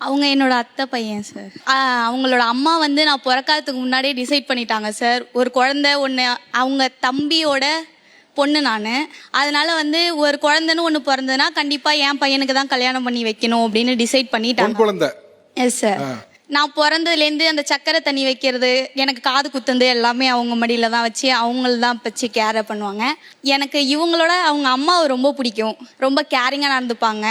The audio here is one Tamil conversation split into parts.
அவங்க என்னோட அத்தை பையன் சார். அவங்களோட அம்மா வந்து நான் பிறக்காததுக்கு முன்னாடியே டிசைட் பண்ணிட்டாங்க சார். ஒரு குழந்தை ஒன்று, அவங்க தம்பியோட பொண்ணு நான். அதனால வந்து ஒரு குழந்தைன்னு ஒன்று பிறந்ததுன்னா கண்டிப்பாக என் பையனுக்கு தான் கல்யாணம் பண்ணி வைக்கணும் அப்படின்னு டிசைட் பண்ணிட்டாங்க. குழந்தை. Yes sir. நான் பிறந்ததுலேருந்து அந்த சக்கரை தண்ணி வைக்கிறது, எனக்கு காது குத்துந்து எல்லாமே அவங்க மடியில் தான் வச்சு அவங்கள தான் வச்சு கேரை பண்ணுவாங்க. எனக்கு இவங்களோட அவங்க அம்மாவை ரொம்ப பிடிக்கும். ரொம்ப கேரிங்காக நடந்துப்பாங்க.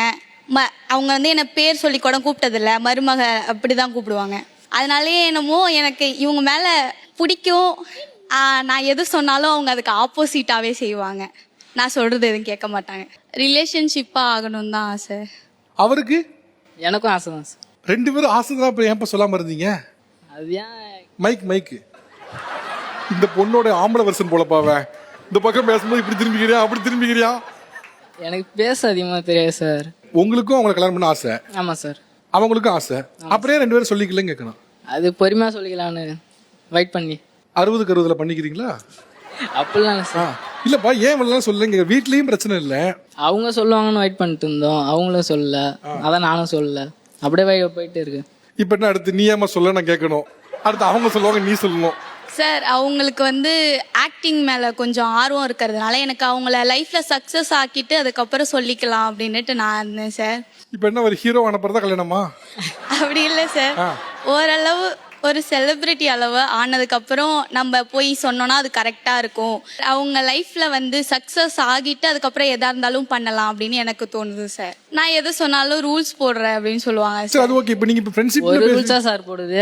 அவங்க வந்து என்னை பேர் சொல்லி கூட கூப்பிட்டதில்ல, மருமக அப்படி தான் கூப்பிடுவாங்க. அதனாலேயே என்னமோ எனக்கு இவங்க மேலே பிடிக்கும். நான் எது சொன்னாலும் அவங்க அதுக்கு ஆப்போசிட்டாகவே செய்வாங்க. நான் சொல்கிறது எதுவும் கேட்க மாட்டாங்க. ரிலேஷன்ஷிப்பாக ஆகணும் தான் ஆசை. அவருக்கு? எனக்கும் ஆசை தான் சார். 2 பேரும் ஆசை தான். இப்போ ஏன் சொல்லாமல் இருந்தீங்க? அது ஏன் மைக்கு இந்த பொண்ணோட ஆம்பளை வருஷன் போலப்பாவ. இந்த பக்கம் பேசும்போது இப்படி திரும்பிக்கிறியா அப்படி திரும்பிக்கிறியா? எனக்கு பேச அதிகமாக தெரியாது சார். உங்களுக்கும் அவங்களை கல்யாணம் பண்ண ஆசை? ஆமாம் சார். அவங்களுக்கும் ஆசை. அப்படியே 2 பேரும் சொல்லிக்கலன்னு கேட்கணும். அது பொறுமையாக சொல்லிக்கலான்னு வெயிட் பண்ணி 60க்கு 60 பண்ணிக்கிறீங்களா? அப்படிலாம் இல்லை சார். இல்லப்பா, ஏன் இவ்வளவு சொல்லுங்க? வீட்லயும் பிரச்சனை இல்லை. அவங்க சொல்லுவாங்கன்னு வெயிட் பண்ணிட்டு இருந்தோம். அவங்களும் சொல்லல, அதான் நானும் சொல்லல. அப்படியே போயிட்டு இருக்கு. இப்ப என்ன அடுத்து நீ ஏமா சொல்ல நான் கேட்கணும்? அடுத்து அவங்க சொல்லுவாங்க, நீ சொல்லணும். சார், அவங்களுக்கு வந்து ஆக்டிங் மேலே கொஞ்சம் ஆர்வம் இருக்கிறதுனால எனக்கு அவங்கள லைஃப்பில் சக்ஸஸ் ஆக்கிட்டு அதுக்கப்புறம் சொல்லிக்கலாம் அப்படின்னுட்டு நான் இருந்தேன் சார். இப்போ என்ன ஒரு ஹீரோ அனுப்புறதா கல்யாணமா? அப்படி இல்லை சார். ஓரளவு ஒரு செலிப்ரிட்டி அளவு ஆனதுக்கப்புறம் நம்ம போய் சொன்னோன்னா அது கரெக்டாக இருக்கும். அவங்க லைஃப்பில் வந்து சக்ஸஸ் ஆகிட்டு அதுக்கப்புறம் எதாக இருந்தாலும் பண்ணலாம் அப்படின்னு எனக்கு தோணுது சார். நான் எது சொன்னாலும் ரூல்ஸ் போடுறேன் அப்படின்னு சொல்லுவாங்க சரி, அது ஓகே. இப்போ நீங்கள் இப்போ ஃப்ரெண்ட்ஷிப் ஒரு ரூல்ஸா சார் போடுது?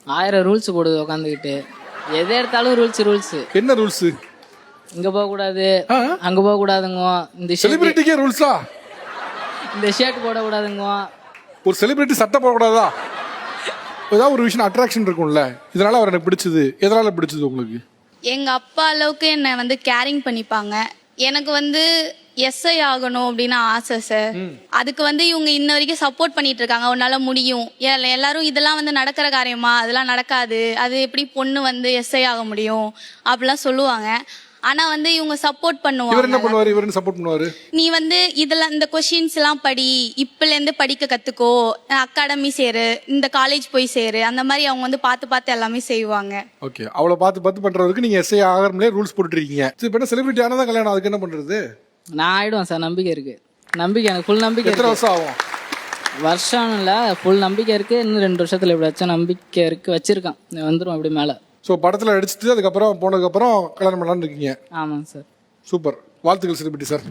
1000 ரூல்ஸ் போடுது உட்காந்துக்கிட்டு. எதை எடுத்தாலும் ரூல்ஸ். என்ன ரூல்ஸ்? இங்க போக கூடாது, அங்க போக கூடாதுங்க. இந்த செலிபிரிட்டிக்கே ரூல்ஸா? இந்த ஷர்ட் போட கூடாதுங்க. ஒரு செலிபிரிட்டி சட்டை போடக்கூடாதா? ஏதாவது ஒரு விஷயம் அட்ராக்ஷன் இருக்கும்ல, இதனால அவர் எனக்கு பிடிச்சது. எதனால பிடிச்சது உங்களுக்கு? எங்க அப்பா அளவுக்கு என்னை வந்து கேரிங் பண்ணிப்பாங்க. எனக்கு வந்து எஸ்ஐ ஆகணும் அப்படின்னு ஆசை சார். அதுக்கு வந்து இவங்க இன்ன வரைக்கும் சப்போர்ட் பண்ணிட்டு இருக்காங்க. உன்னால முடியும். எல்லாரும் இதெல்லாம் வந்து நடக்கிற காரியமா? அதெல்லாம் நடக்காது. அது எப்படி பொண்ணு வந்து எஸ்ஐ ஆக முடியும் அப்படிலாம் சொல்லுவாங்க. ஆனா வந்து இவங்க சப்போர்ட் பண்ணுவாங்க. இவர் என்ன பண்ணுவாரு? இவர் என்ன சப்போர்ட் பண்ணுவாரு? நீ வந்து இதெல்லாம் இந்த கொஸ்டின்ஸ் எல்லாம் படி, இப்பல இருந்து படிக்க கத்துக்கோ, அகாடமி சேரு, இந்த காலேஜ் போய் சேரு, அந்த மாதிரி அவங்க வந்து பார்த்து எல்லாமே செய்வாங்க. ஓகே, அவளை பார்த்து பண்றதுக்கு நீங்க எஸ்ஐ ஆகிறதுலே ரூல்ஸ் போட்டுருக்கீங்க. சரி, இப்போ செலிபிரிட்டி ஆனதான் கல்யாணம், அதுக்கு என்ன பண்றது? நான் ஆயிடுவேன் சார். நம்பிக்கை இருக்கு. எனக்கு ஃபுல் நம்பிக்கை. எத்தனை வருஷம் ஆகும்? வருஷம் இல்லை, ஃபுல் நம்பிக்கை இருக்கு. இன்னும் 2 வருஷத்துல எப்படியாச்சும் நம்பிக்கை இருக்கு, வச்சிருக்கான். வந்துடும் அப்படி மேலே. ஸோ படத்தில் அடிச்சுட்டு அதுக்கப்புறம் போனதுக்கப்புறம் கல்யாணம் பண்ணலான்னு இருக்கீங்க? ஆமாங்க சார். சூப்பர், வாழ்த்துக்கள் செலிபிரிட்டி சார்.